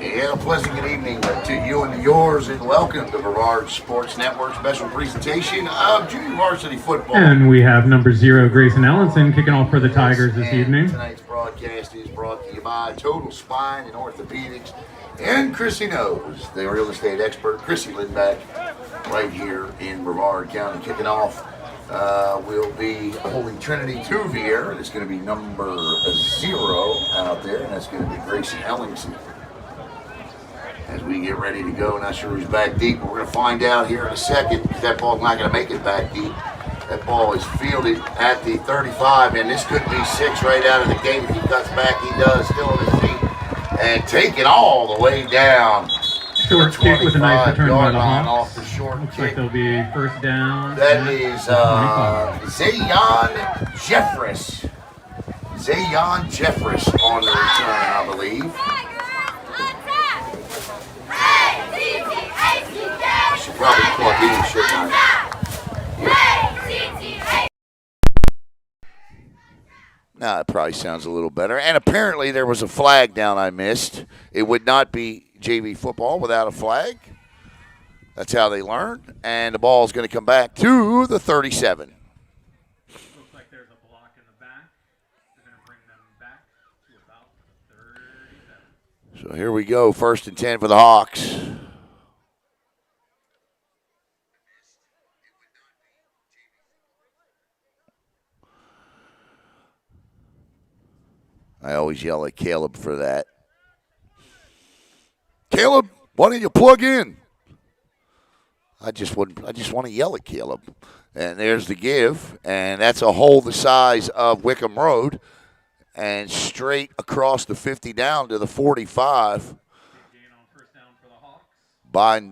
And a pleasant good evening to you and yours, and welcome to Brevard Sports Network special presentation of junior varsity football. And we have number 0, Grayson Allenson, kicking off for the Tigers this evening. Tonight's broadcast is brought to you by Total Spine and Orthopedics and Chrissy Knows, the real estate expert, Chrissy Lindback, right here in Brevard County. Kicking off will be Holy Trinity 2 Viera. It's going to be number 0 out there, and that's going to be Grayson Ellingson. As we get ready to go, not sure who's back deep, but we're going to find out here in a second, because that ball's not going to make it back deep. That ball is fielded at the 35, and this could be 6 right out of the gate. If he cuts back, he does, still on his feet, and take it all the way down. Short kick with a nice return by the Hawks. Off the short Looks kick. like there'll be first down. That is Zayon Jeffress. Zayon Jeffress on the return, I believe. I should probably plug in, shouldn't I? Now it probably sounds a little better. And apparently there was a flag down I missed. It would not be JV football without a flag. That's how they learn. And the ball is going to come back to the 37. Looks like there's a block in the back. They're going to bring them back to about the 37. So here we go, 1st and 10 for the Hawks. I always yell at Caleb for that. Caleb, why don't you plug in? I just want to yell at Caleb. And there's the give, and that's a hole the size of Wickham Road, and straight across the 50 down to the 45. By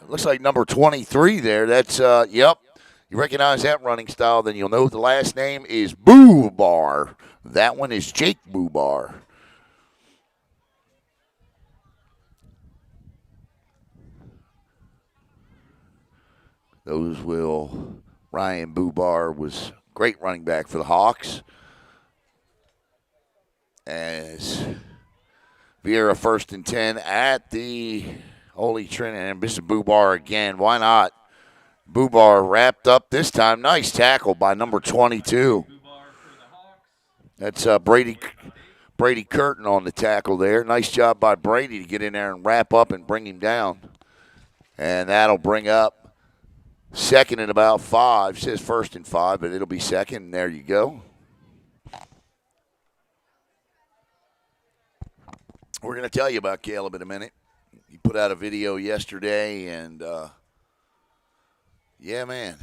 looks like number 23 there. That's yep. You recognize that running style, then you'll know the last name is Boobar. That one is Jake Boobar. Ryan Boobar was great running back for the Hawks. As Viera 1st and 10 at the Holy Trinity. And this is Boobar again. Why not? Boobar wrapped up this time. Nice tackle by number 22. That's Brady Curtin on the tackle there. Nice job by Brady to get in there and wrap up and bring him down. And that'll bring up 2nd and about 5. It says 1st and 5, but it'll be 2nd. And there you go. We're going to tell you about Caleb in a minute. He put out a video yesterday, and yeah, man.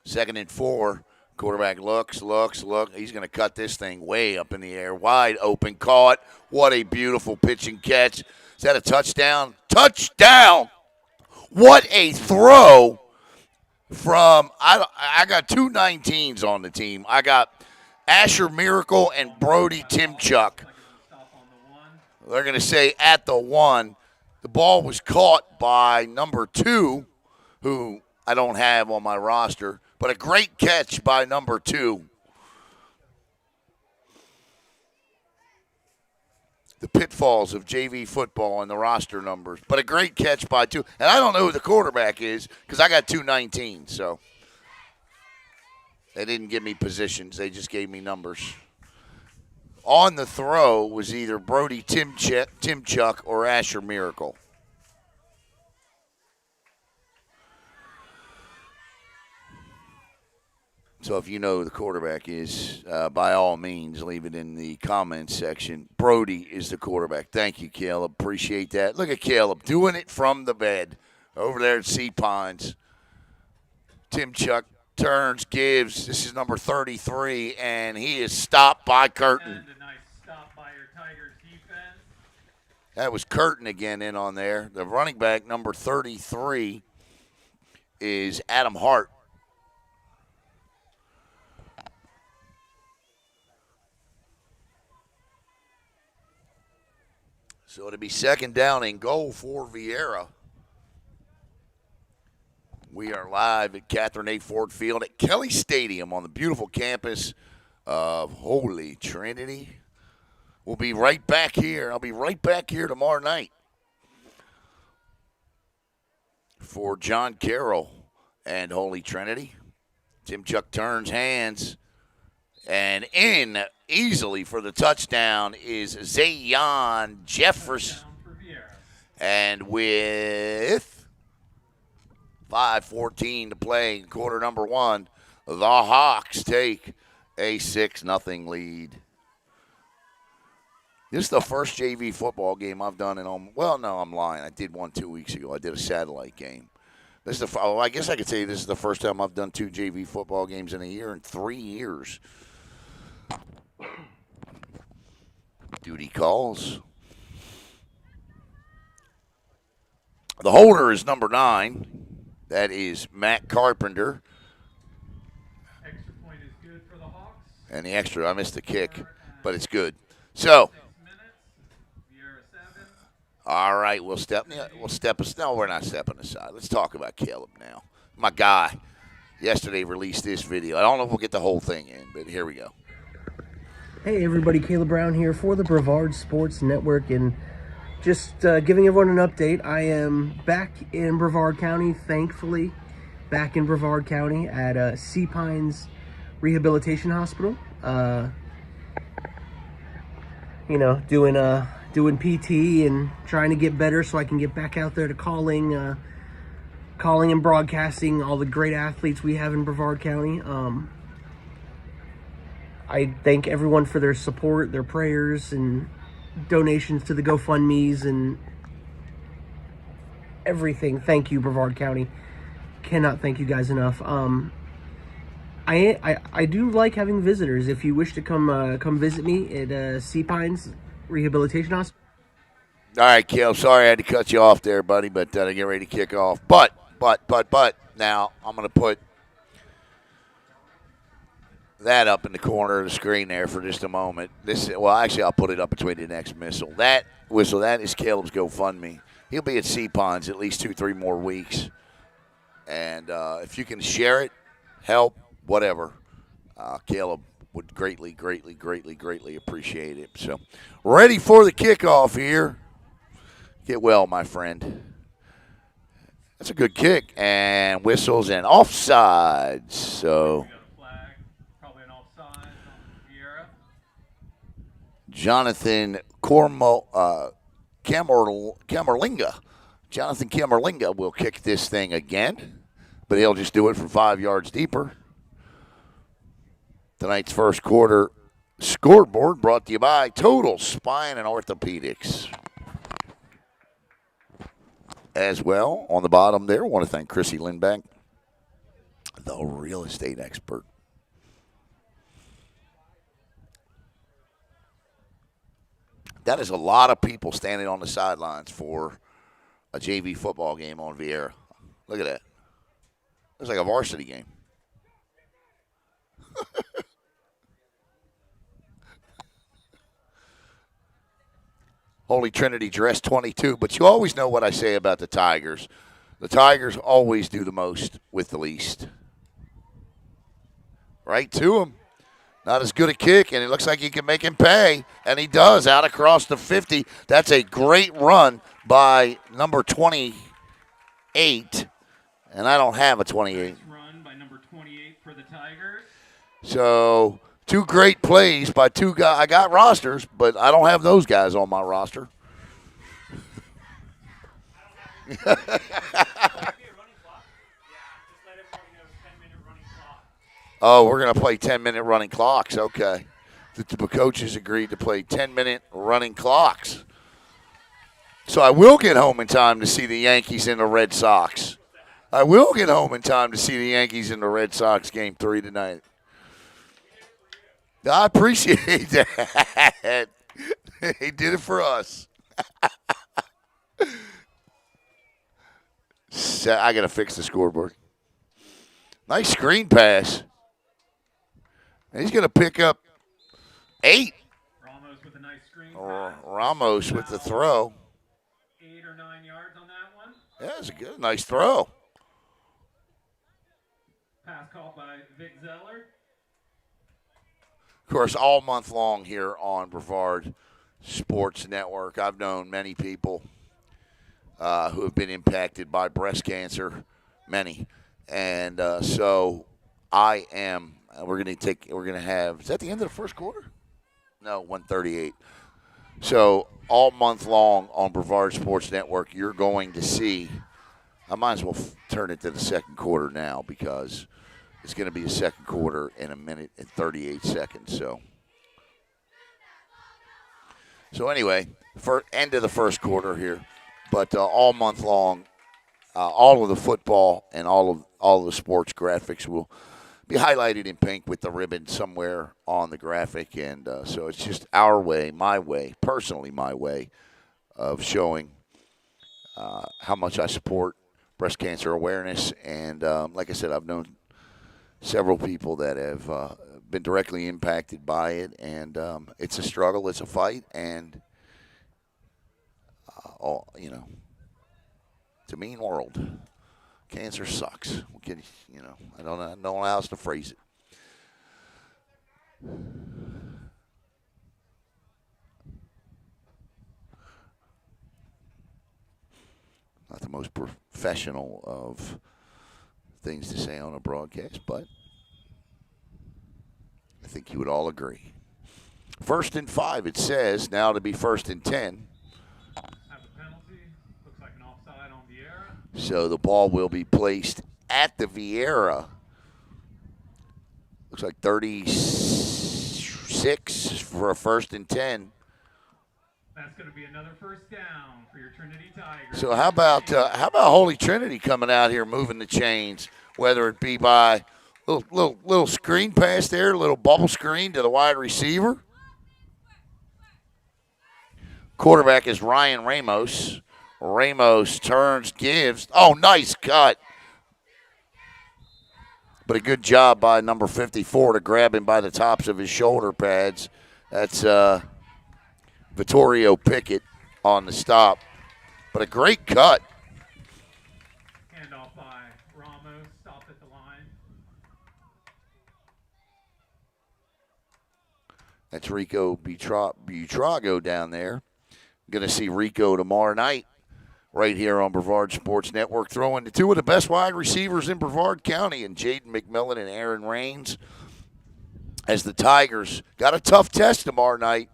2nd and 4. Quarterback looks. He's going to cut this thing way up in the air. Wide open, caught. What a beautiful pitch and catch. Is that a touchdown? Touchdown! What a throw from – I got 2 19s on the team. I got Asher Miracle and Brody Timchuk. They're going to say at the 1. The ball was caught by number 2, who I don't have on my roster, but a great catch by number 2. The pitfalls of JV football and the roster numbers, but a great catch by 2. And I don't know who the quarterback is because I got 2 19s, so they didn't give me positions. They just gave me numbers. On the throw was either Brody Timchuk or Asher Miracle. So if you know who the quarterback is, by all means, leave it in the comments section. Brody is the quarterback. Thank you, Caleb. Appreciate that. Look at Caleb doing it from the bed over there at Sea Pines. Timchuk turns, gives. This is number 33, and he is stopped by Curtin. And a nice stop by your Tigers defense. That was Curtin again in on there. The running back, number 33, is Adam Hart. So it'll be 2nd down and goal for Viera. We are live at Catherine A. Ford Field at Kelly Stadium on the beautiful campus of Holy Trinity. We'll be right back here. I'll be right back here tomorrow night for John Carroll and Holy Trinity. Tim Chuck turns hands, and in easily for the touchdown is Zayon Jefferson. Touchdown for Viera. And with 5:14 to play in quarter number one, the Hawks take a 6-0 lead. This is the first JV football game I've done well, no, I'm lying. I did one 2 weeks ago. I did a satellite game. This is I guess I could say this is the first time I've done 2 JV football games in a year in 3 years. Duty calls. The holder is number 9. That is Matt Carpenter. Extra point is good for the Hawks. And the extra, I missed the kick, but it's good. So, 6 minutes. Viera 7. all right, we'll step us. No, we're not stepping aside. Let's talk about Caleb now. My guy yesterday released this video. I don't know if we'll get the whole thing in, but here we go. Hey everybody, Caleb Brown here for the Brevard Sports Network, and just giving everyone an update. I am back in Brevard County, thankfully, back in Brevard County at Sea Pines Rehabilitation Hospital. Doing PT and trying to get better so I can get back out there to calling and broadcasting all the great athletes we have in Brevard County. I thank everyone for their support, their prayers, and donations to the GoFundMes and everything. Thank you, Brevard County. Cannot thank you guys enough. I do like having visitors. If you wish to come visit me at Sea Pines Rehabilitation Hospital. All right, Caleb, sorry I had to cut you off there, buddy, but I get ready to kick off. But, now I'm going to put that up in the corner of the screen there for just a moment. I'll put it up between the next whistle. That is Caleb's GoFundMe. He'll be at Sea Ponds at least 2-3 more weeks. And if you can share it, help, whatever, Caleb would greatly, greatly, greatly, greatly appreciate it. So, ready for the kickoff here. Get well, my friend. That's a good kick. And whistles and offsides. So, Jonathan Camerlinga. Jonathan Camerlinga will kick this thing again, but he'll just do it from 5 yards deeper. Tonight's first quarter scoreboard brought to you by Total Spine and Orthopedics. As well, on the bottom there, I want to thank Chrissy Lindback, the real estate expert. That is a lot of people standing on the sidelines for a JV football game on Viera. Look at that. It's like a varsity game. Holy Trinity dress 22, but you always know what I say about the Tigers. The Tigers always do the most with the least. Right to him. Not as good a kick, and it looks like he can make him pay, and he does out across the 50. That's a great run by number 28, and I don't have a 28. Nice run by number 28 for the Tigers. So, 2 great plays by 2 guys. I got rosters, but I don't have those guys on my roster. Oh, we're going to play 10-minute running clocks. Okay. The coaches agreed to play 10-minute running clocks. So I will get home in time to see the Yankees and the Red Sox. I will get home in time to see the Yankees and the Red Sox game 3 tonight. I appreciate that. He did it for us. I got to fix the scoreboard. Nice screen pass. He's going to pick up 8. Ramos with a nice screen pass. Ramos with the throw. 8 or 9 yards on that one. Yeah, it's a good, nice throw. Pass called by Vic Zeller. Of course, all month long here on Brevard, Sports Network. I've known many people who have been impacted by breast cancer, many, and so I am. We're gonna take. We're gonna have. Is that the end of the first quarter? No, 138. So all month long on Brevard Sports Network, you're going to see. I might as well turn it to the second quarter now because it's going to be the second quarter in a minute and 38 seconds. So anyway, for end of the first quarter here, but all month long, all of the football and all of the sports graphics will be highlighted in pink with the ribbon somewhere on the graphic, and so it's just our way, my way, personally my way of showing how much I support breast cancer awareness. And like I said, I've known several people that have been directly impacted by it, and it's a struggle, it's a fight, and it's a mean world. Cancer sucks. I don't know how else to phrase it. Not the most professional of things to say on a broadcast, but I think you would all agree. 1st and 5, it says, now to be 1st and 10. Have a penalty. Looks like an offside on Viera. So the ball will be placed at the Viera. Looks like 36 for a 1st and 10. That's going to be another first down for your Trinity Tigers. So how about Holy Trinity coming out here moving the chains, whether it be by little screen pass there, little bubble screen to the wide receiver. Quarterback is Ryan Ramos. Ramos turns, gives. Oh, nice cut. But a good job by number 54 to grab him by the tops of his shoulder pads. That's Vittorio Pickett on the stop. But a great cut. Handoff by Ramos, stopped at the line. That's Rico Butrago down there. Going to see Rico tomorrow night right here on Brevard Sports Network, throwing to two of the best wide receivers in Brevard County, and Jaden McMillan and Aaron Raines, as the Tigers got a tough test tomorrow night.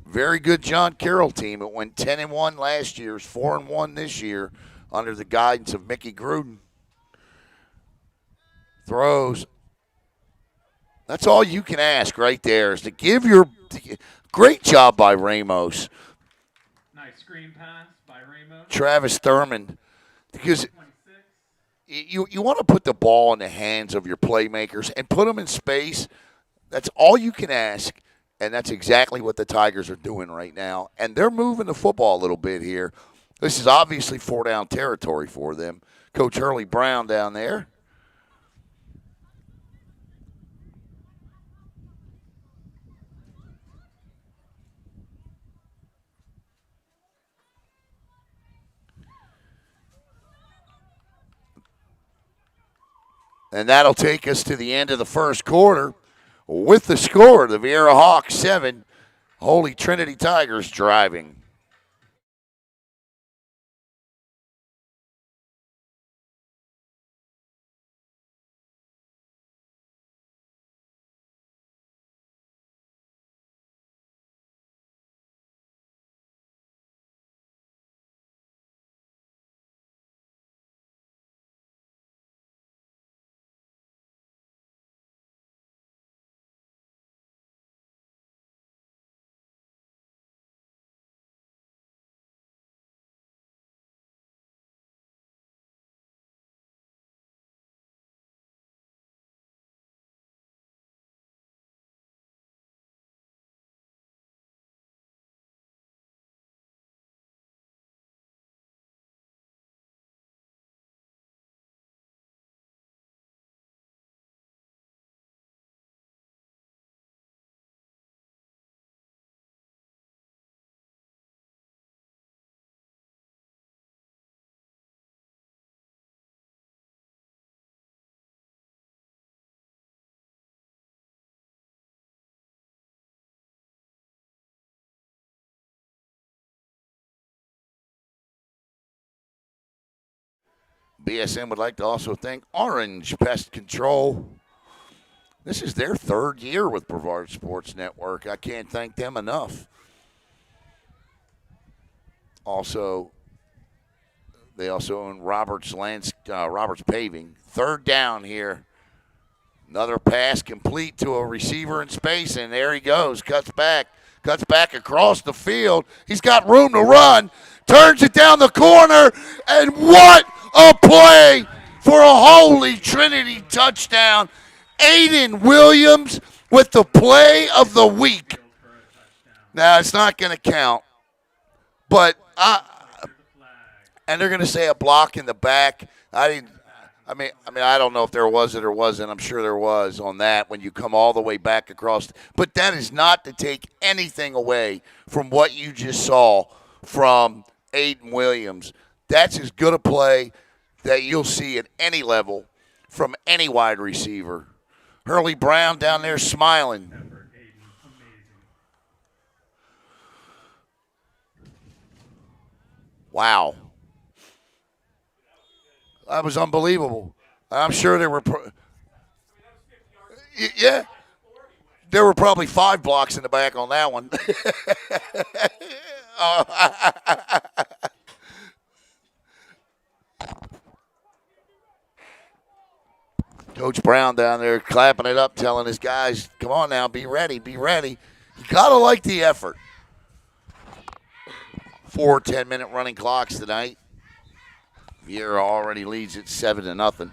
Very good John Carroll team. It went 10-1 last year, 4-1 this year under the guidance of Mickey Gruden. Throws. That's all you can ask right there is to give your great job by Ramos. Nice screen pass by Ramos. Travis Thurman. Because you want to put the ball in the hands of your playmakers and put them in space. That's all you can ask, and that's exactly what the Tigers are doing right now. And they're moving the football a little bit here. This is obviously 4-down territory for them. Coach Hurley Brown down there. And that'll take us to the end of the first quarter with the score, the Viera Hawks 7, Holy Trinity Tigers driving. BSN would like to also thank Orange Pest Control. This is their 3rd year with Brevard Sports Network. I can't thank them enough. Also, they also own Roberts Paving. 3rd down here. Another pass complete to a receiver in space, and there he goes. Cuts back across the field. He's got room to run. Turns it down the corner, and what a play for a Holy Trinity touchdown. Aiden Williams with the play of the week. Now, it's not going to count, but and they're going to say a block in the back. I don't know if there was it or wasn't. I'm sure there was on that when you come all the way back across. But that is not to take anything away from what you just saw from Aiden Williams. That's as good a play that you'll see at any level from any wide receiver. Hurley Brown down there smiling. Wow. That was unbelievable. I'm sure there were there were probably 5 blocks in the back on that one. Coach Brown down there clapping it up, telling his guys, come on now, be ready, be ready. You got to like the effort. 4 10-minute running clocks tonight. Viera already leads it 7-0.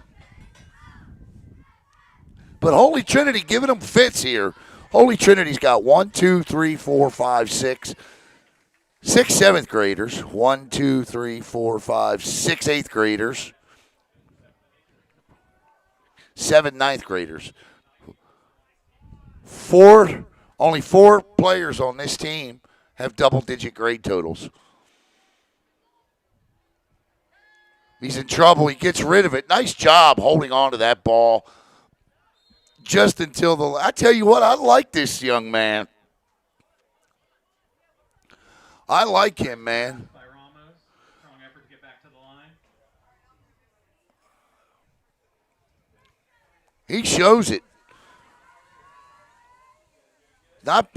But Holy Trinity giving them fits here. Holy Trinity's got 1, 2, 3, 4, 5, 6. 6 7th graders. 1, 2, 3, 4, 5, 6 8th graders. 7 9th graders. Only 4 players on this team have double-digit grade totals. He's in trouble. He gets rid of it. Nice job holding on to that ball just until I tell you what, I like this young man. I like him, man. He shows it.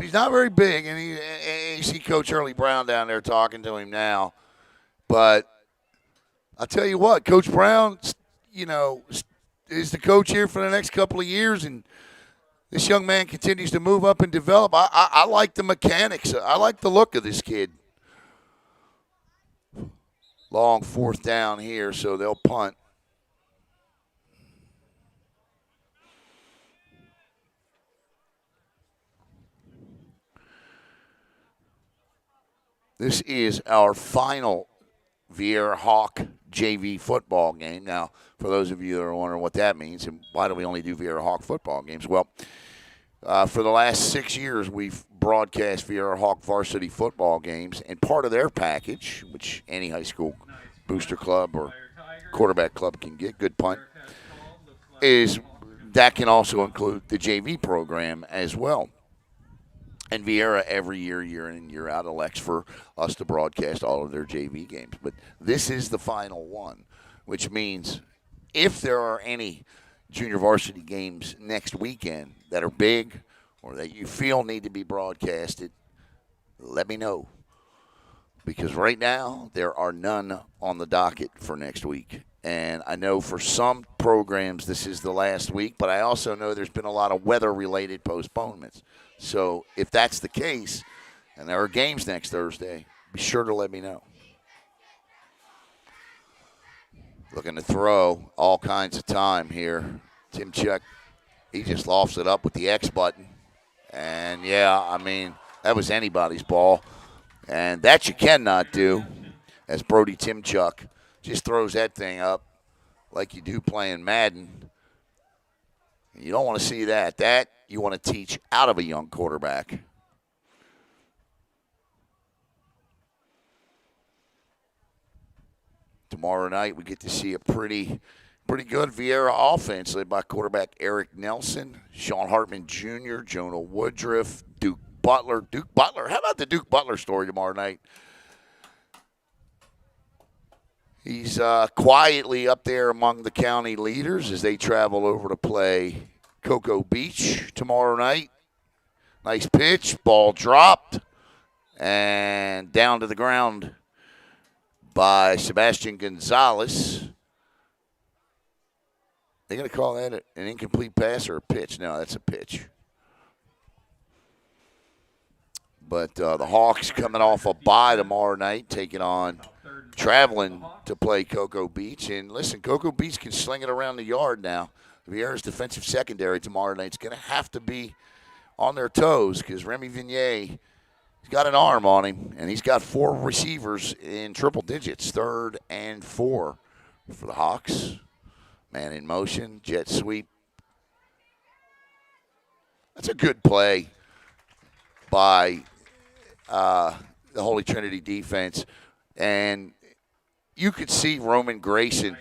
He's not very big, and you see Coach Hurley Brown down there talking to him now. But I'll tell you what, Coach Brown, is the coach here for the next couple of years, and this young man continues to move up and develop. I like the mechanics. I like the look of this kid. Long 4th down here, so they'll punt. This is our final Viera Hawk JV football game. Now, for those of you that are wondering what that means and why do we only do Viera Hawk football games, well, for the last 6 years, we've broadcast Viera Hawk varsity football games, and part of their package, which any high school booster club or quarterback club can get, good punt, is that can also include the JV program as well. And Viera every year in and year out elects for us to broadcast all of their JV games. But this is the final one, which means if there are any junior varsity games next weekend that are big or that you feel need to be broadcasted, let me know. Because right now there are none on the docket for next week. And I know for some programs this is the last week, but I also know there's been a lot of weather-related postponements. So if that's the case, and there are games next Thursday, be sure to let me know. Looking to throw all kinds of time here. Tim Chuck, he just lofts it up with the X button. And, that was anybody's ball. And that you cannot do, as Brody Timchuck just throws that thing up like you do playing Madden. You don't want to see that. That you want to teach out of a young quarterback. Tomorrow night we get to see a pretty good Viera offense led by quarterback Eric Nelson, Sean Hartman Jr., Jonah Woodruff, Duke Butler. How about the Duke Butler story tomorrow night? He's quietly up there among the county leaders as they travel over to play Cocoa Beach tomorrow night. Nice pitch, ball dropped, and down to the ground by Sebastian Gonzalez. They're going to call that an incomplete pass or a pitch? No, that's a pitch. But the Hawks coming off a bye tomorrow night, traveling to play Cocoa Beach. And listen, Cocoa Beach can sling it around the yard now. Viera's defensive secondary tomorrow night is going to have to be on their toes because Remy Vignier, he's got an arm on him, and he's got 4 receivers in triple digits, 3rd and 4 for the Hawks. Man in motion, jet sweep. That's a good play by the Holy Trinity defense. And you could see Roman Grayson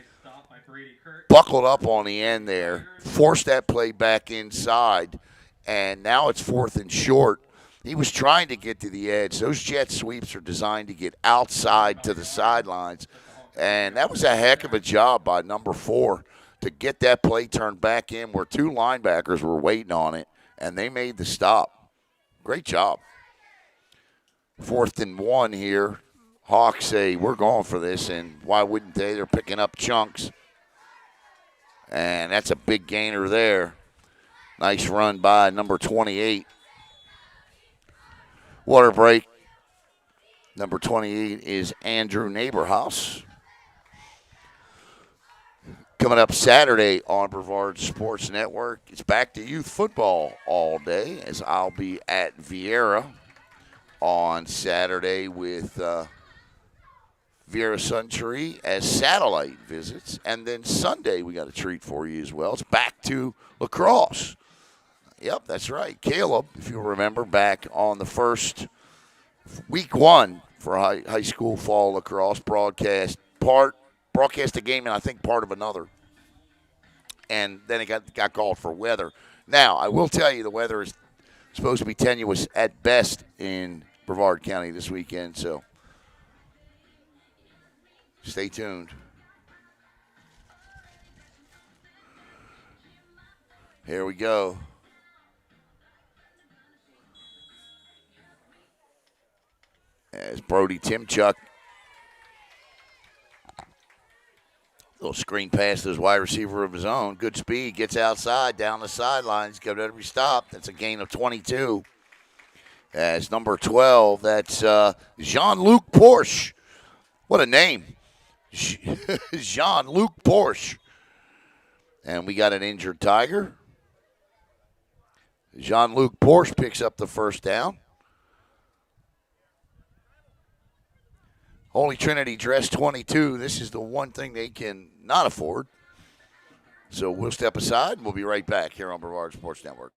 buckled up on the end there, forced that play back inside, and now it's 4th and short. He was trying to get to the edge. Those jet sweeps are designed to get outside to the sidelines, and that was a heck of a job by number 4 to get that play turned back in where 2 linebackers were waiting on it, and they made the stop. Great job. 4th and 1 here. Hawks say, we're going for this, and why wouldn't they? They're picking up chunks. And that's a big gainer there. Nice run by number 28. Water break. Number 28 is Andrew Neighborhouse. Coming up Saturday on Brevard Sports Network, it's back to youth football all day as I'll be at Viera on Saturday with Viera Suntree as satellite visits. And then Sunday we got a treat for you as well. It's back to lacrosse. Yep, that's right. Caleb, if you remember, back on the first week 1 for high school fall lacrosse broadcast a game and I think part of another. And then it got called for weather. Now, I will tell you the weather is supposed to be tenuous at best in Brevard County this weekend, so stay tuned. Here we go. As Brody Timchuk, little screen pass to his wide receiver of his own. Good speed, gets outside, down the sidelines, got every stop. That's a gain of 22. As number 12, that's Jean-Luc Porsche. What a name. Jean-Luc Porsche. And we got an injured Tiger. Jean-Luc Porsche picks up the first down. Holy Trinity dress 22. This is the one thing they can not afford. So we'll step aside, and we'll be right back here on Brevard Sports Network.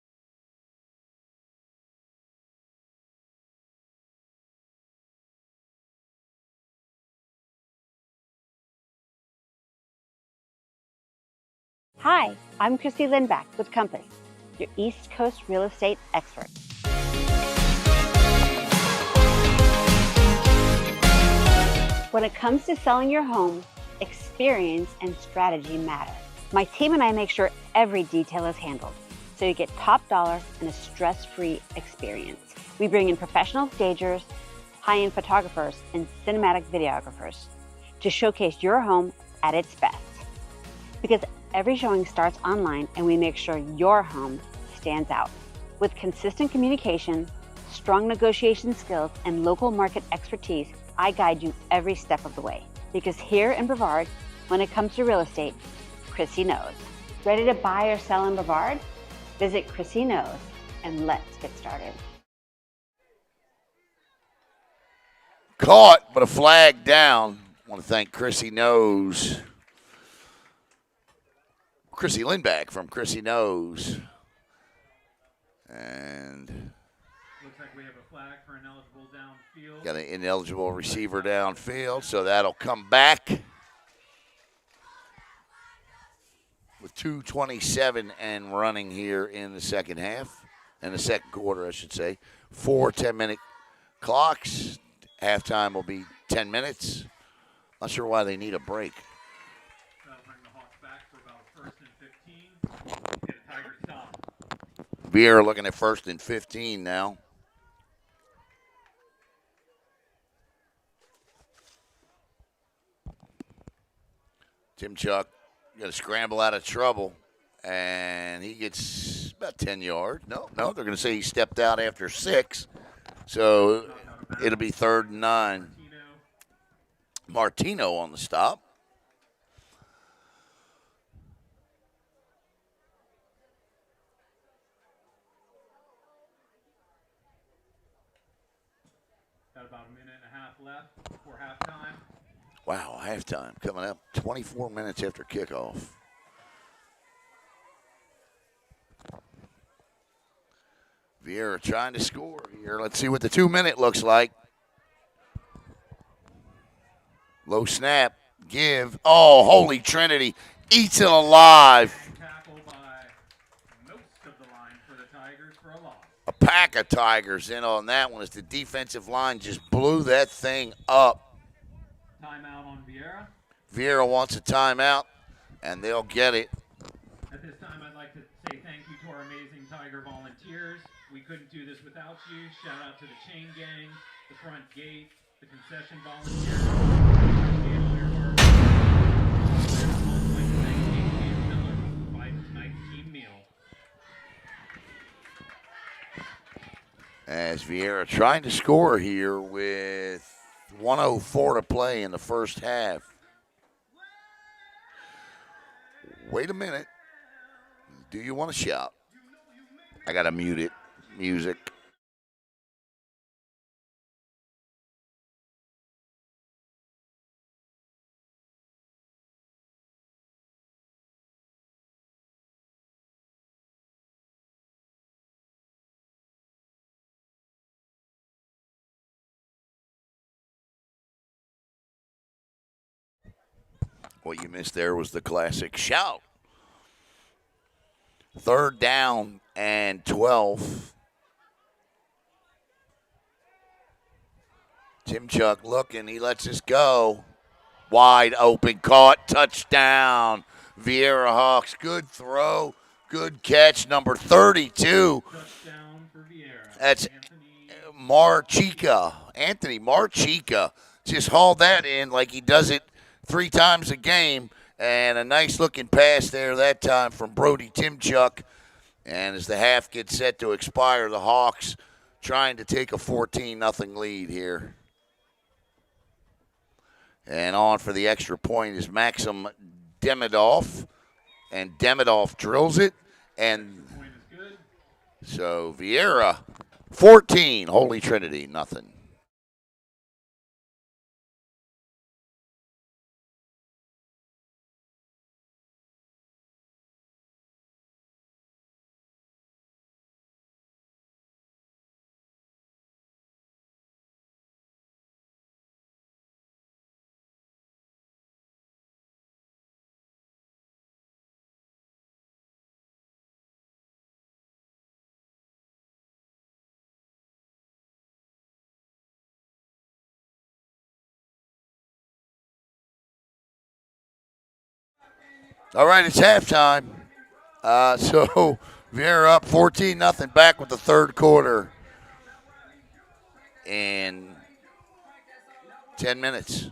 Hi, I'm Christy Lindback with Compass, your East Coast real estate expert. When it comes to selling your home, experience and strategy matter. My team and I make sure every detail is handled, so you get top dollar and a stress-free experience. We bring in professional stagers, high-end photographers, and cinematic videographers to showcase your home at its best. Because every showing starts online and we make sure your home stands out. With consistent communication, strong negotiation skills, and local market expertise, I guide you every step of the way. Because here in Brevard, when it comes to real estate, Chrissy knows. Ready to buy or sell in Brevard? Visit Chrissy Knows and let's get started. Caught, but a flag down. I want to thank Chrissy Knows. Chrissy Lindback from Chrissy Knows. And looks like we have a flag for ineligible downfield. Got an ineligible receiver downfield, so that'll come back. With 2:27 and running here in the second half, in the second quarter, I should say. 4 10-minute clocks. Halftime will be 10 minutes. Not sure why they need a break. That'll bring the Hawks back for about a 1st and 15. Get a Tiger stop. Viera looking at 1st and 15 now. Timchuk got to scramble out of trouble, and he gets about 10 yards. No, they're going to say he stepped out after 6, so it'll be 3rd and 9. Martino on the stop. Got about a minute and a half left before halftime. Wow, halftime coming up 24 minutes after kickoff. Viera trying to score here. Let's see what the 2-minute looks like. Low snap, give. Oh, holy Trinity, eats it alive. Tackle by most of the line for the Tigers for a loss. A pack of Tigers in on that one as the defensive line just blew that thing up. Timeout on Viera. Viera wants a timeout, and they'll get it. At this time, I'd like to say thank you to our amazing Tiger volunteers. We couldn't do this without you. Shout out to the chain gang, the front gate, the concession volunteers. Appreciate all your work. I'd also like to thank Kate Miller for providing tonight's team meal. As Viera trying to score here with 1:04 to play in the first half. Wait a minute. Do you want to shout? I got to mute it. Music. What you missed there was the classic shout. 3rd down and 12. Timchuk looking. He lets us go. Wide open, caught, touchdown. Viera Hawks. Good throw, good catch. Number 32. Touchdown for Viera. That's Anthony Marchica. Just hauled that in like he does it 3 times a game. And a nice looking pass there that time from Brody Timchuk. And as the half gets set to expire, the Hawks trying to take a 14-0 lead here. And on for the extra point is Maxim Demidov. And Demidov drills it. And so Viera, 14, Holy Trinity, nothing. All right, it's halftime. So Viera up 14-0 back with the 3rd quarter in 10 minutes.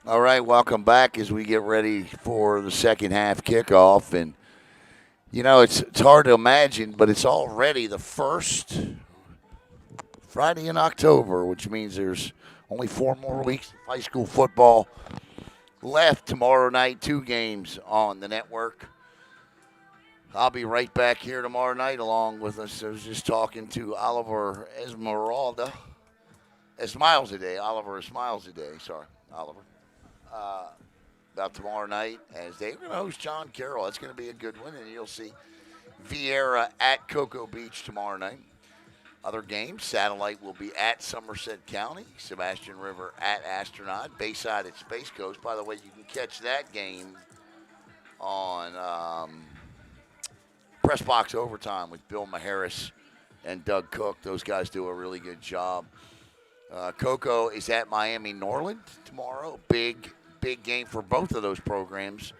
All right, welcome back as we get ready for the second half kickoff. And, you know, it's hard to imagine, but it's already the first Friday in October, which means there's only 4 more weeks of high school football left. Tomorrow night, 2 games on the network. I'll be right back here tomorrow night along with us. I was just talking to Oliver Esmeralda. Oliver Esmiles sorry, Oliver. About tomorrow night as they're going to host John Carroll. That's going to be a good one, and you'll see Viera at Cocoa Beach tomorrow night. Other games, Satellite will be at Somerset County, Sebastian River at Astronaut, Bayside at Space Coast. By the way, you can catch that game on Press Box Overtime with Bill Maharis and Doug Cook. Those guys do a really good job. Cocoa is at Miami Norland tomorrow. Big game for both of those programs.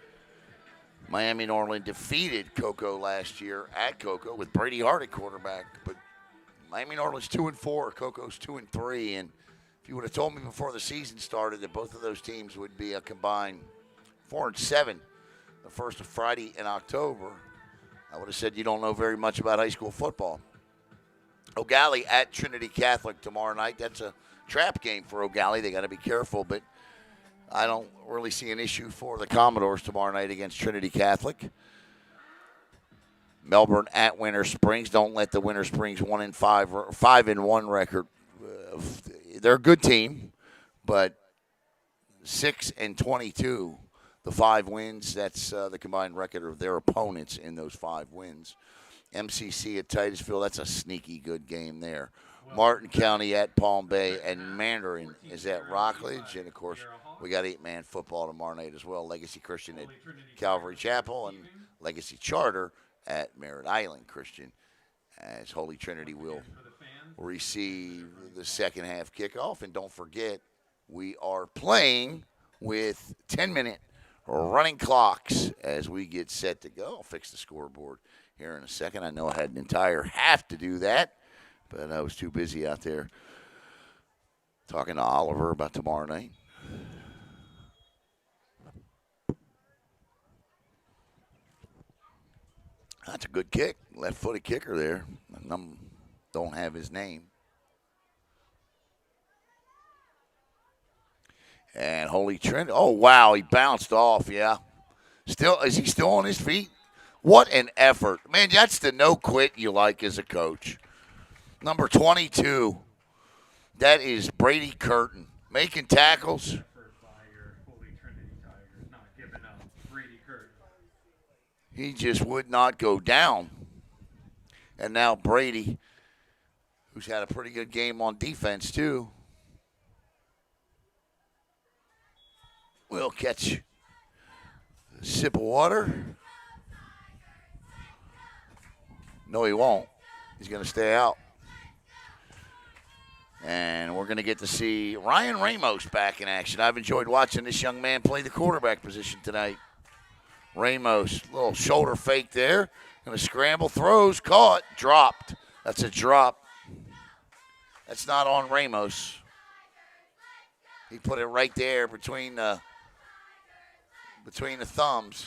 Miami Norland defeated Cocoa last year at Cocoa with Brady Hart at quarterback, but Miami Norland's 2-4, Cocoa's 2-3, and if you would have told me before the season started that both of those teams would be a combined 4-7 the first Friday in October, I would have said you don't know very much about high school football. O'Galley at Trinity Catholic tomorrow night. That's a trap game for O'Galley. They got to be careful, but I don't really see an issue for the Commodores tomorrow night against Trinity Catholic. Melbourne at Winter Springs. Don't let the Winter Springs 1-5 or 5-1 record. They're a good team, but 6-22, the 5 wins. That's the combined record of their opponents in those 5 wins. MCC at Titusville. That's a sneaky good game there. Martin County at Palm Bay, and Mandarin is at Rockledge. And, of course, we got 8-man football tomorrow night as well. Legacy Christian at Calvary Chapel and Legacy Charter at Merritt Island Christian, as Holy Trinity will receive the second half kickoff. And don't forget, we are playing with 10-minute running clocks as we get set to go. I'll fix the scoreboard here in a second. I know I had an entire half to do that, but I was too busy out there talking to Oliver about tomorrow night. That's a good kick. Left-footed kicker there. Don't have his name. And Holy Trinity. Oh, wow. He bounced off, yeah. Is he still on his feet? What an effort. Man, that's the no-quit you like as a coach. Number 22. That is Brady Curtin. Making tackles. He just would not go down. And now Brady, who's had a pretty good game on defense too, will catch a sip of water. No, he won't. He's going to stay out. And we're going to get to see Ryan Ramos back in action. I've enjoyed watching this young man play the quarterback position tonight. Ramos, little shoulder fake there. Going to scramble, throws, caught, dropped. That's a drop. That's not on Ramos. He put it right there between the thumbs.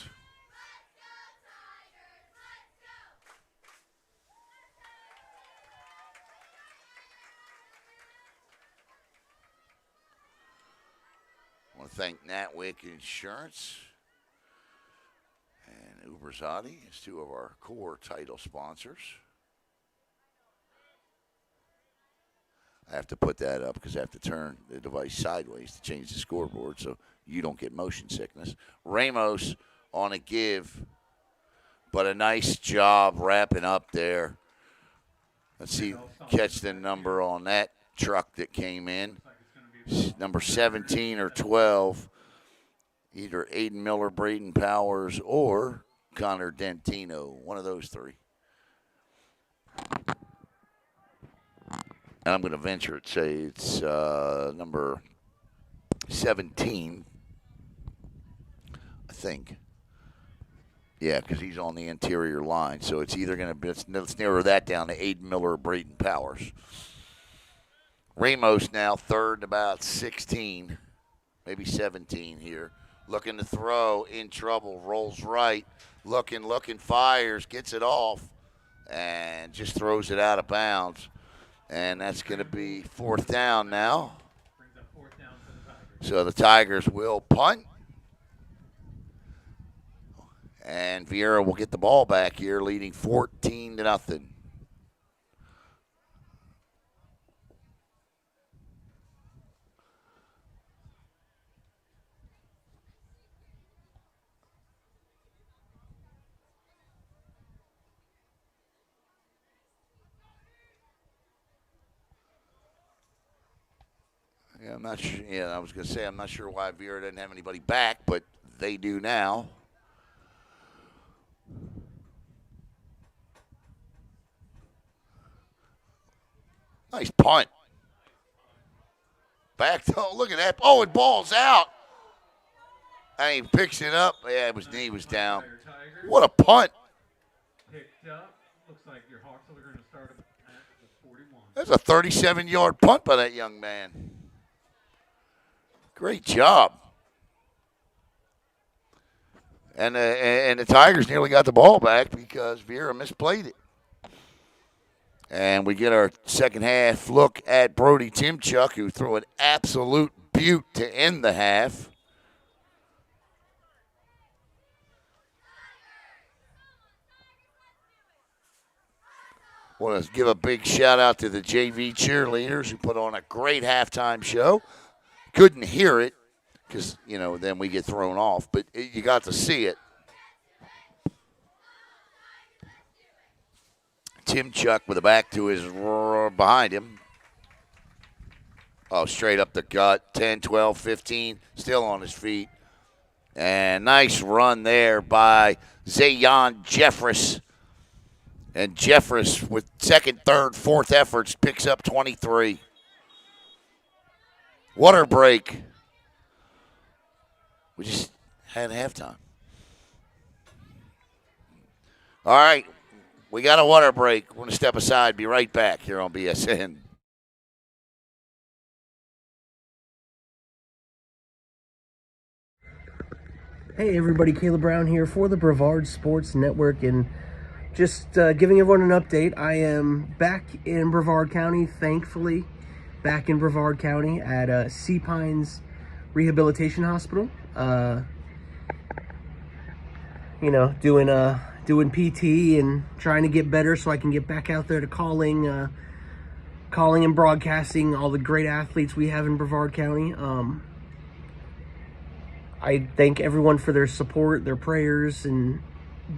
I want to thank Natwick Insurance and Uberzati as 2 of our core title sponsors. I have to put that up because I have to turn the device sideways to change the scoreboard so you don't get motion sickness. Ramos on a give, but a nice job wrapping up there. Let's see, catch the number on that truck that came in. Number 17 or 12, either Aiden Miller, Braden Powers, or Connor Dentino, one of those 3. And I'm going to venture it, say it's number 17, I think. Yeah, because he's on the interior line. So it's either going to be, let's narrow that down to Aiden Miller or Braden Powers. Ramos now third, about 16. maybe 17 here. Looking to throw, in trouble, rolls right, looking, fires, gets it off, and just throws it out of bounds. And that's going to be 4th down now. Brings up 4th down for the Tigers. So the Tigers will punt. And Viera will get the ball back here, leading 14-0. Yeah, I'm not sure. Yeah, I was going to say I'm not sure why Viera doesn't have anybody back, but they do now. Nice punt. Back to, look at that. Oh, it balls out. And he picks it up. Yeah, his knee was down. What a punt. Picked up. Looks like your Hawks are going to start at the 41. That's a 37-yard punt by that young man. Great job. And the Tigers nearly got the ball back because Viera misplayed it. And we get our second half look at Brody Timchuk, who threw an absolute beaut to end the half. Want to give a big shout out to the JV cheerleaders who put on a great halftime show. Couldn't hear it because, then we get thrown off, but you got to see it. Timchuk with the back to his behind him. Oh, straight up the gut. 10, 12, 15, still on his feet. And nice run there by Zayon Jeffress. And Jeffress with second, third, fourth efforts picks up 23. Water break. We just had halftime. All right. We got a water break. We're going to step aside. Be right back here on BSN. Hey everybody, Caleb Brown here for the Brevard Sports Network, and just giving everyone an update. I am back in Brevard County, thankfully, back in Brevard County at Sea Pines Rehabilitation Hospital. Doing PT and trying to get better so I can get back out there to calling and broadcasting all the great athletes we have in Brevard County. I thank everyone for their support, their prayers, and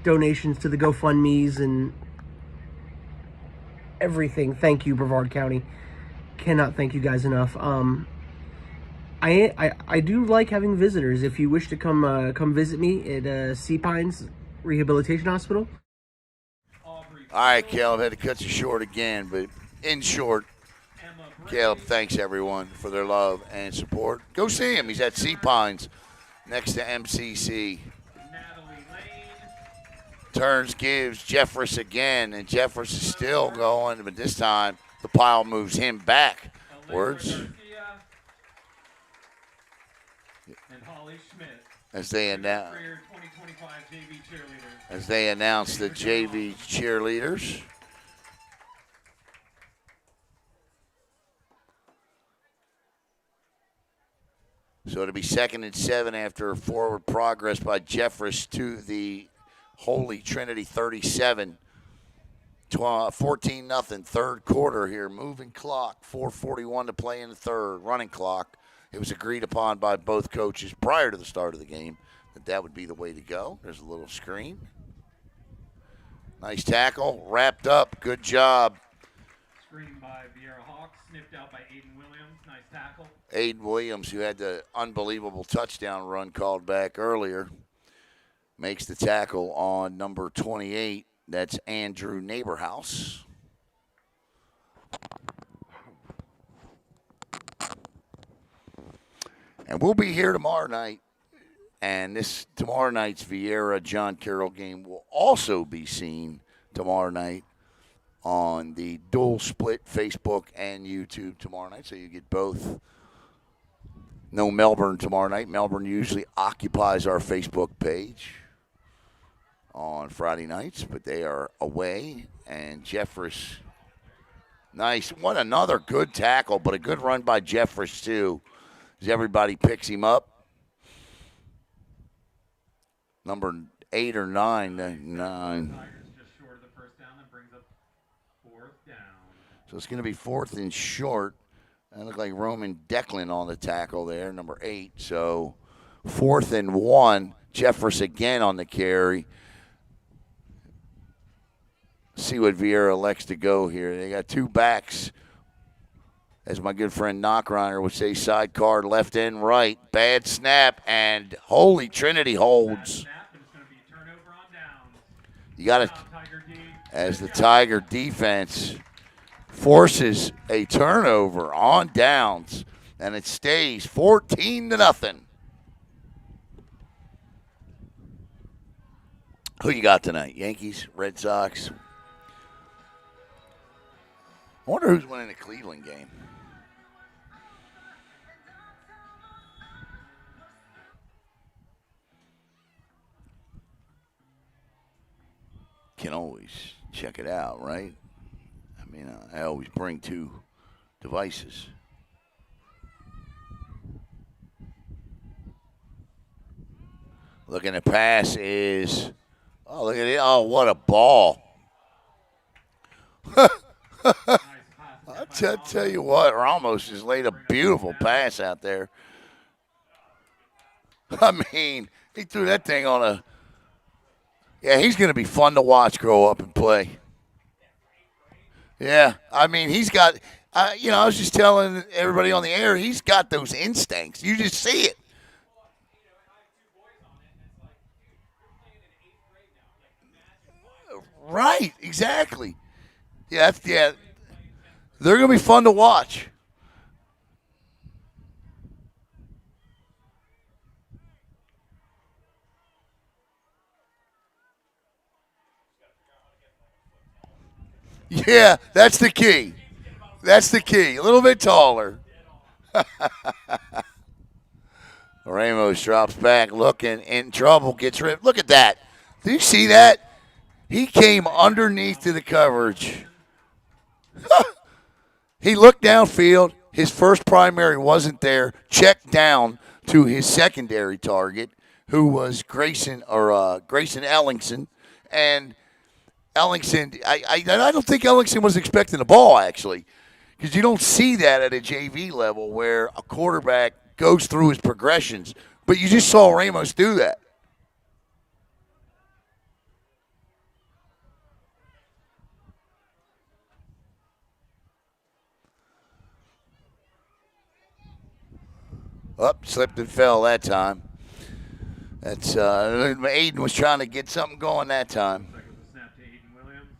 donations to the GoFundMes and everything. Thank you, Brevard County. Cannot thank you guys enough. I do like having visitors. If you wish to come visit me at Sea Pines Rehabilitation Hospital. All right, Caleb, had to cut you short again, but in short, Caleb thanks everyone for their love and support. Go see him. He's at Sea Pines next to MCC. Turns, gives Jeffress again, and Jeffress is still going, but this time the pile moves him back. Words. And Holly Schmidt. As they announce the JV cheerleaders. So it'll be 2nd and 7 after forward progress by Jeffress to the Holy Trinity 37. 14-0, third quarter here. Moving clock, 4:41 to play in the third. Running clock. It was agreed upon by both coaches prior to the start of the game that would be the way to go. There's a little screen. Nice tackle. Wrapped up. Good job. Screen by Viera Hawks. Snipped out by Aiden Williams. Nice tackle. Aiden Williams, who had the unbelievable touchdown run called back earlier, makes the tackle on number 28. That's Andrew Neighborhouse. And we'll be here tomorrow night. And this tomorrow night's Viera John Carroll game will also be seen tomorrow night on the dual split Facebook and YouTube tomorrow night. So you get both No Melbourne tomorrow night. Melbourne usually occupies our Facebook page on Friday nights, but they are away. And Jeffress, nice. What another good tackle, but a good run by Jeffress, too, as everybody picks him up. Number 8 or 9. 9. Just short of the first down. That brings up 4th down. So it's going to be 4th and short. That looked like Roman Declan on the tackle there, number 8. So 4th and 1. Jeffress again on the carry. See what Viera elects to go here. They got 2 backs. As my good friend Knockreiner would say, sidecar left and right. Bad snap, and holy Trinity holds. You got to, as the Tiger defense forces a turnover on downs, and it stays 14-0. Who you got tonight? Yankees, Red Sox? I wonder who's winning the Cleveland game. Can always check it out, right? I mean, I always bring 2 devices. Looking at pass is, oh, look at it. Oh, what a ball. I'll tell you what, Ramos just laid a beautiful pass out there. I mean, he threw that thing on a, yeah, he's going to be fun to watch grow up and play. Yeah, I mean, he's got, I was just telling everybody on the air, he's got those instincts. You just see it. Right, exactly. Yeah, they're going to be fun to watch. Yeah, that's the key. That's the key. A little bit taller. Ramos drops back, looking in trouble, gets ripped. Look at that. Did you see that? He came underneath to the coverage. He looked downfield. His first primary wasn't there. Checked down to his secondary target, who was Grayson Ellingson. And Ellingson, I don't think Ellingson was expecting the ball, actually, because you don't see that at a JV level where a quarterback goes through his progressions. But you just saw Ramos do that. Slipped and fell that time. That's Aiden was trying to get something going that time. Looks like it was a snap to Aiden Williams.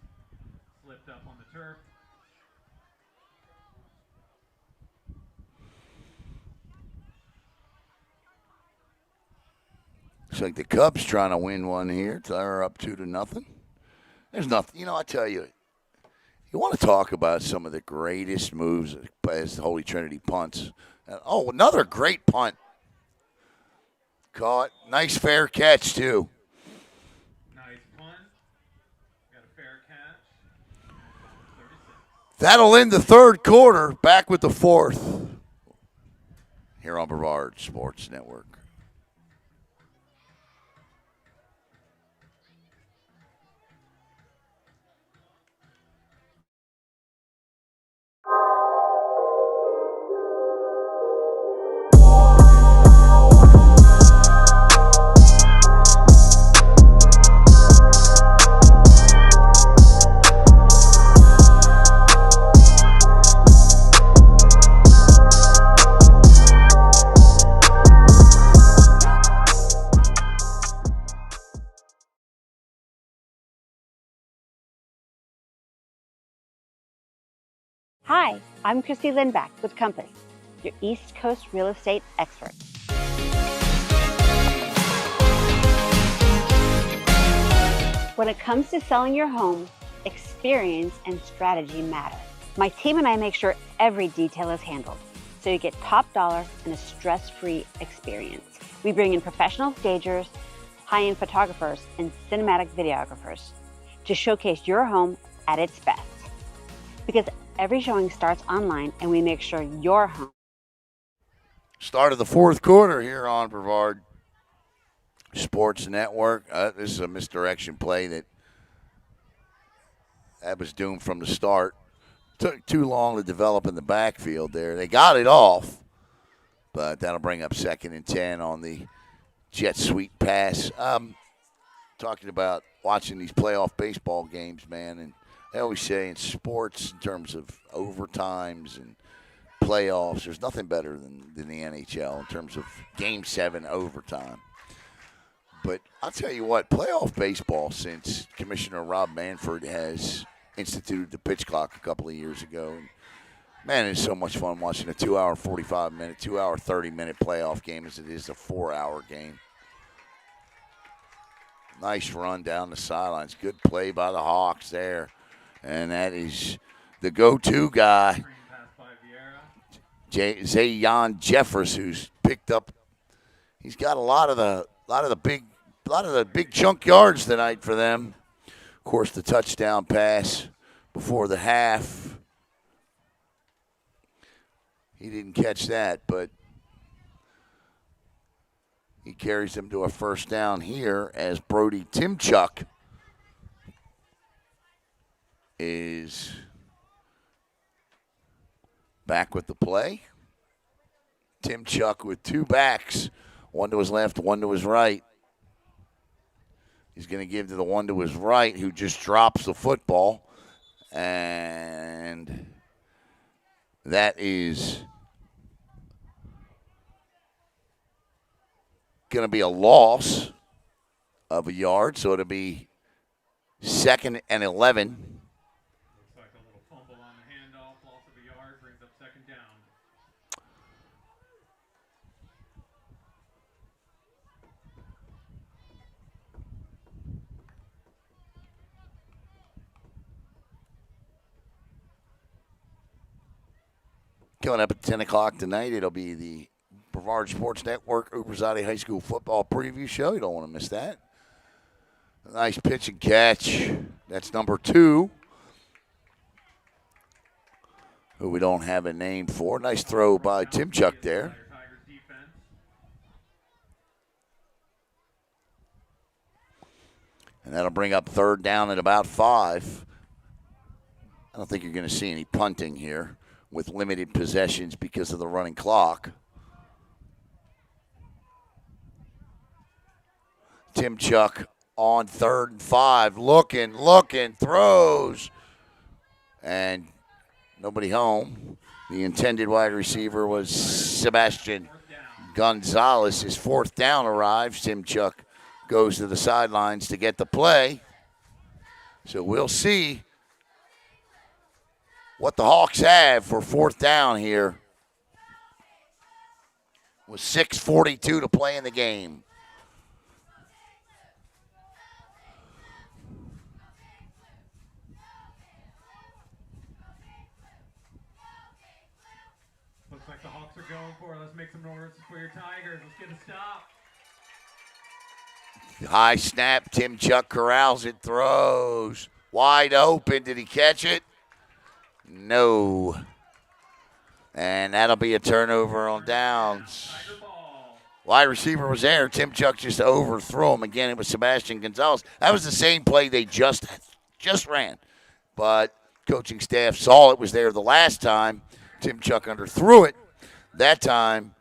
Slipped up on the turf. Looks like the Cubs trying to win one here. They're up 2-0. There's nothing. I tell you, you want to talk about some of the greatest moves as the Holy Trinity punts. Oh, another great punt. Caught. Nice fair catch, too. Nice punt. Got a fair catch. 36. That'll end the third quarter. Back with the fourth. Here on Brevard Sports Network. Hi, I'm Christy Lindback with Compass, your East Coast real estate expert. When it comes to selling your home, experience and strategy matter. My team and I make sure every detail is handled, so you get top dollar and a stress-free experience. We bring in professional stagers, high-end photographers, and cinematic videographers to showcase your home at its best. Because every showing starts online, and we make sure your home. Start of the fourth quarter here on Brevard Sports Network. This is a misdirection play that was doomed from the start. Took too long to develop in the backfield there. They got it off, but that'll bring up 2nd and 10 on the jet sweep pass. Talking about watching these playoff baseball games, man, and I always say in sports, in terms of overtimes and playoffs, there's nothing better than the NHL in terms of Game 7 overtime. But I'll tell you what, playoff baseball, since Commissioner Rob Manfred has instituted the pitch clock a couple of years ago, and man, it's so much fun watching a 2-hour 45-minute, 2-hour 30-minute playoff game as it is a 4-hour game. Nice run down the sidelines. Good play by the Hawks there. And that is the go-to guy, Zayon Jeffers, who's picked up. He's got a lot of the big chunk yards tonight for them. Of course, the touchdown pass before the half. He didn't catch that, but he carries them to a first down here as Brody Timchuk is back with the play. Timchuk with 2 backs, one to his left, one to his right. He's going to give to the one to his right, who just drops the football. And that is going to be a loss of a yard, so it'll be 2nd and 11. Looks like a little fumble on the handoff, loss of a yard, brings up 2nd down. Coming up at 10 o'clock tonight, it'll be the Brevard Sports Network Uberzade High School football preview show. You don't want to miss that. A nice pitch and catch. That's number 2, who we don't have a name for. Nice throw by Timchuk there. And that'll bring up 3rd down at about 5. I don't think you're going to see any punting here with limited possessions because of the running clock. Timchuk on 3rd and 5, looking, throws, and nobody home. The intended wide receiver was Sebastian Gonzalez. His 4th down arrives. Timchuk goes to the sidelines to get the play. So we'll see what the Hawks have for 4th down here with 6:42 to play in the game. Looks like the Hawks are going for it. Let's make some noise for your Tigers. Let's get a stop. High snap. Timchuk corrals it, throws. Wide open. Did he catch it? No. And that'll be a turnover on downs. Wide receiver was there. Timchuk just overthrew him. Again, it was Sebastian Gonzalez. That was the same play they just ran. But coaching staff saw it was there the last time. Timchuk underthrew it. That time,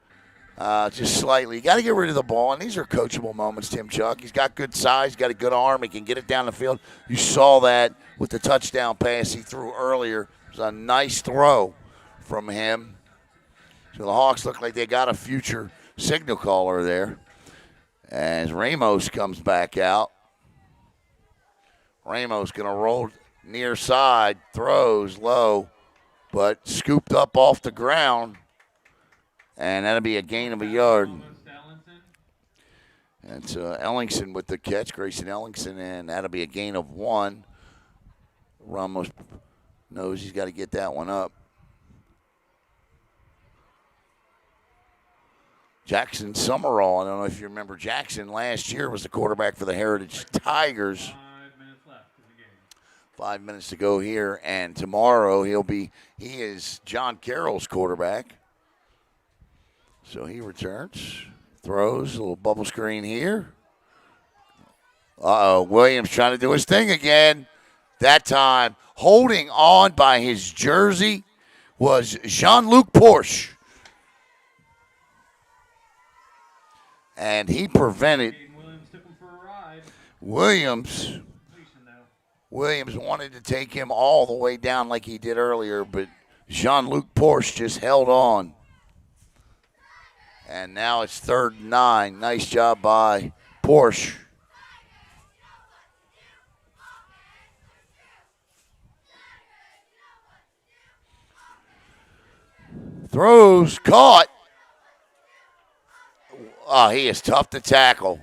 just slightly. You got to get rid of the ball, and these are coachable moments, Timchuk. He's got good size, got a good arm. He can get it down the field. You saw that with the touchdown pass he threw earlier. It was a nice throw from him. So the Hawks look like they got a future signal caller there. As Ramos comes back out. Ramos going to roll near side, throws low, but scooped up off the ground. And that'll be a gain of a yard. That's Ellingson with the catch, Grayson Ellingson, and that'll be a gain of 1. Ramos knows he's got to get that one up. Jackson Summerall. I don't know if you remember Jackson last year was the quarterback for the Heritage Tigers. 5 minutes left in the game. 5 minutes to go here, and tomorrow he is John Carroll's quarterback. So he returns, throws a little bubble screen here. Williams trying to do his thing again. That time, holding on by his jersey was Jean-Luc Porsche. And he prevented Williams took him for a ride. Williams wanted to take him all the way down like he did earlier, but Jean-Luc Porsche just held on. And now it's 3rd and 9. Nice job by Porsche. Throws, caught. Oh, he is tough to tackle.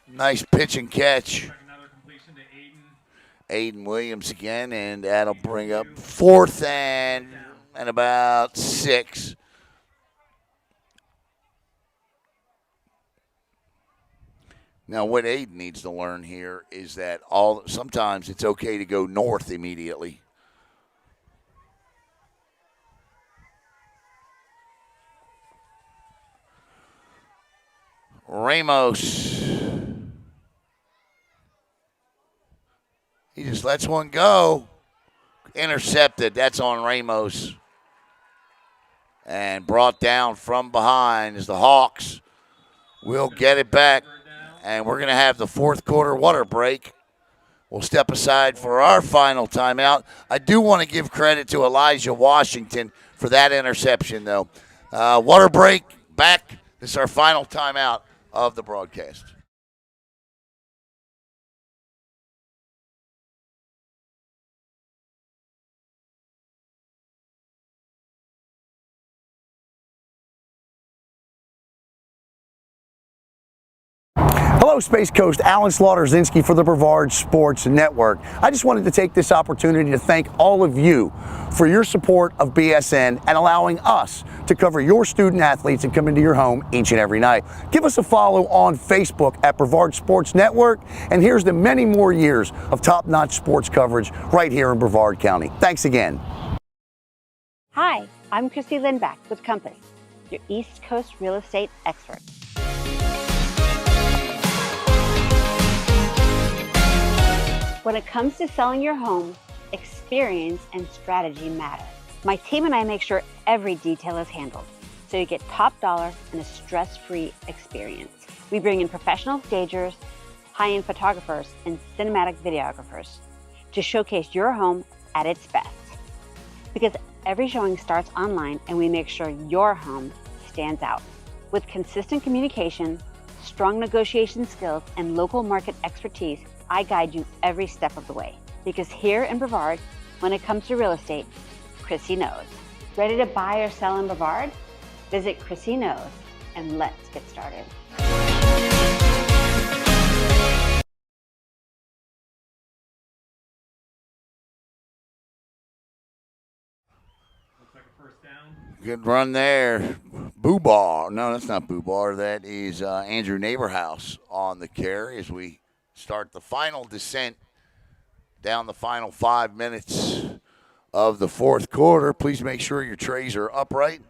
Nice pitch and catch. Another completion to Aiden Williams again, and that'll bring up 4th and about 6. Now, what Aiden needs to learn here is that sometimes it's okay to go north immediately. Ramos. He just lets one go. Intercepted. That's on Ramos. And brought down from behind as the Hawks will get it back. And we're going to have the 4th quarter water break. We'll step aside for our final timeout. I do want to give credit to Elijah Washington for that interception, though. Water break, back. This is our final timeout of the broadcast. Hello, Space Coast. Alan Slaughter-Zinski for the Brevard Sports Network. I just wanted to take this opportunity to thank all of you for your support of BSN and allowing us to cover your student athletes and come into your home each and every night. Give us a follow on Facebook at Brevard Sports Network, and here's to many more years of top-notch sports coverage right here in Brevard County. Thanks again. Hi, I'm Christy Lindback with Company, your East Coast real estate expert. When it comes to selling your home, experience and strategy matter. My team and I make sure every detail is handled, so you get top dollar and a stress-free experience. We bring in professional stagers, high-end photographers, and cinematic videographers to showcase your home at its best. Because every showing starts online, and we make sure your home stands out. With consistent communication, strong negotiation skills, and local market expertise, I guide you every step of the way. Because here in Brevard, when it comes to real estate, Chrissy knows. Ready to buy or sell in Brevard? Visit Chrissy Knows, and let's get started. Looks like a first down. Good run there. Boobar. No, that's not Boobar. That is Andrew Neighborhouse on the carry as we start the final descent down the final 5 minutes of the 4th quarter. Please make sure your trays are upright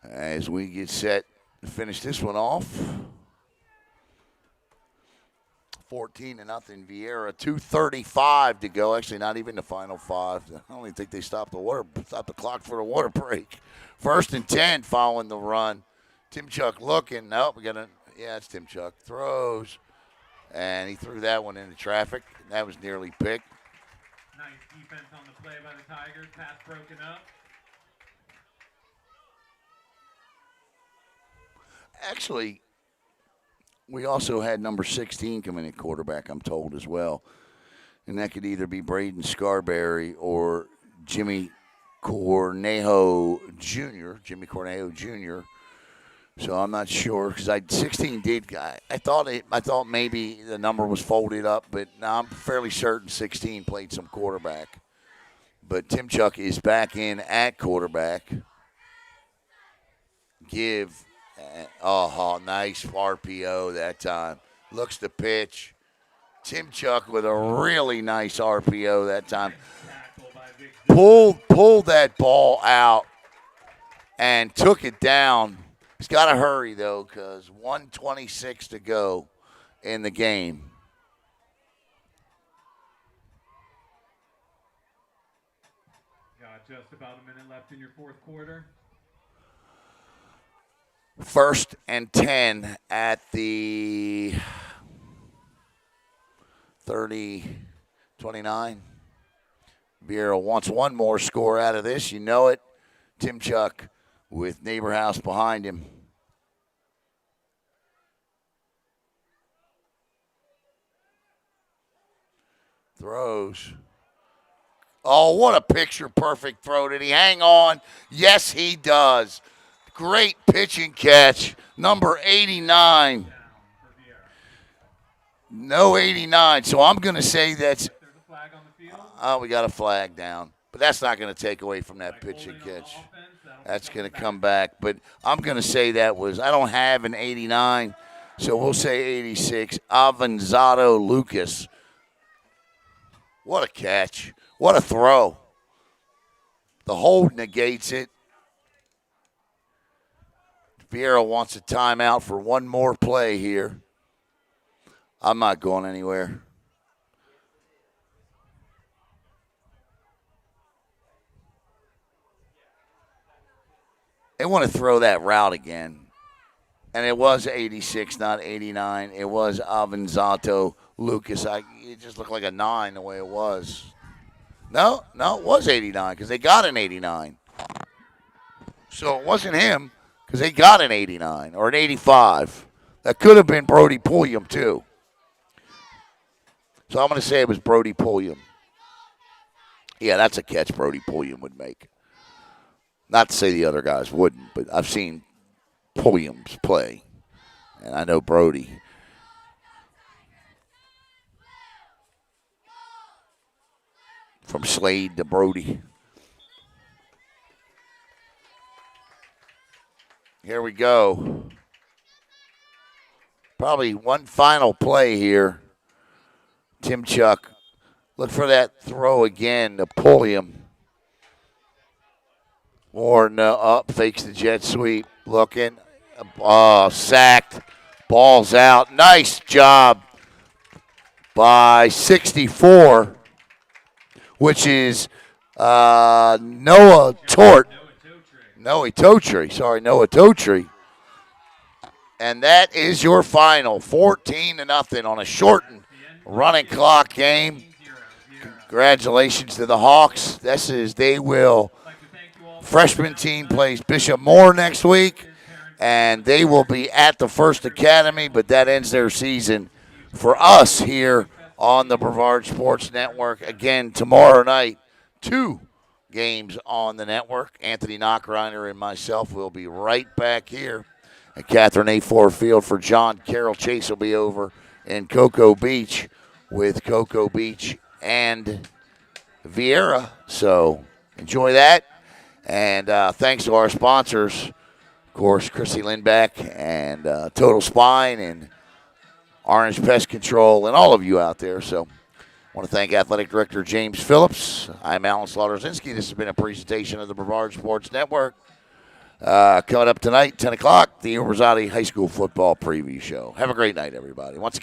as we get set to finish this one off. 14-0 Viera. 2:35 to go. Actually, not even the final 5. I don't even think they stopped the clock for the water break. 1st and 10 following the run. Timchuk looking. Nope, it's Timchuk. Throws. And he threw that one into traffic. That was nearly picked. Nice defense on the play by the Tigers. Pass broken up. Actually, we also had number 16 coming in at quarterback, I'm told, as well. And that could either be Braden Scarberry or Jimmy Cornejo Jr. So I'm not sure because 16 did. I thought maybe the number was folded up, but now I'm fairly certain 16 played some quarterback. But Timchuk is back in at quarterback. give. Oh, nice RPO that time. Looks the pitch. Tim Chuck with a really nice RPO that time. Pulled that ball out and took it down. He's got to hurry, though, because 1:26 to go in the game. Got just about a minute left in your fourth quarter. 1st and 10 at the 30-29. Viera wants one more score out of this. You know it. Tim Chuck with Neighbor House behind him. Throws. Oh, what a picture-perfect throw. Did he hang on? Yes, he does. Great pitch and catch. Number 89. No 89, so I'm going to say that's – oh, we got a flag down. But that's not going to take away from that pitch and catch. That's going to come back. But I'm going to say that was – I don't have an 89, so we'll say 86. Avanzado Lucas. What a catch. What a throw. The hold negates it. Viera wants a timeout for one more play here. I'm not going anywhere. They want to throw that route again. And it was 86, not 89. It was Avanzato Lucas. It just looked like a 9 the way it was. No, it was 89 because they got an 89. So it wasn't him because they got an 89 or an 85. That could have been Brody Pulliam too. So I'm going to say it was Brody Pulliam. Yeah, that's a catch Brody Pulliam would make. Not to say the other guys wouldn't, but I've seen Pulliams play, and I know Brody. From Slade to Brody. Here we go. Probably one final play here. Tim Chuck, look for that throw again to Pulliam. Or no, up, fakes the jet sweep. Looking. Sacked. Ball's out. Nice job by 64, which is Noah Totri. Noah Totri. And that is your final, 14-0 on a shortened running clock game. Congratulations to the Hawks. Freshman team plays Bishop Moore next week, and they will be at the First Academy, but that ends their season for us here on the Brevard Sports Network. Again, tomorrow night, 2 games on the network. Anthony Knockreiner and myself will be right back here at Catherine A. Ford Field for John Carroll. Chase will be over in Cocoa Beach with Cocoa Beach and Viera. So enjoy that. And thanks to our sponsors, of course, Chrissy Lindback and Total Spine and Orange Pest Control and all of you out there. So I want to thank Athletic Director James Phillips. I'm Alan Slaughter-Zinski. This has been a presentation of the Brevard Sports Network. Coming up tonight, 10 o'clock, the Rosati High School Football Preview Show. Have a great night, everybody. Once again,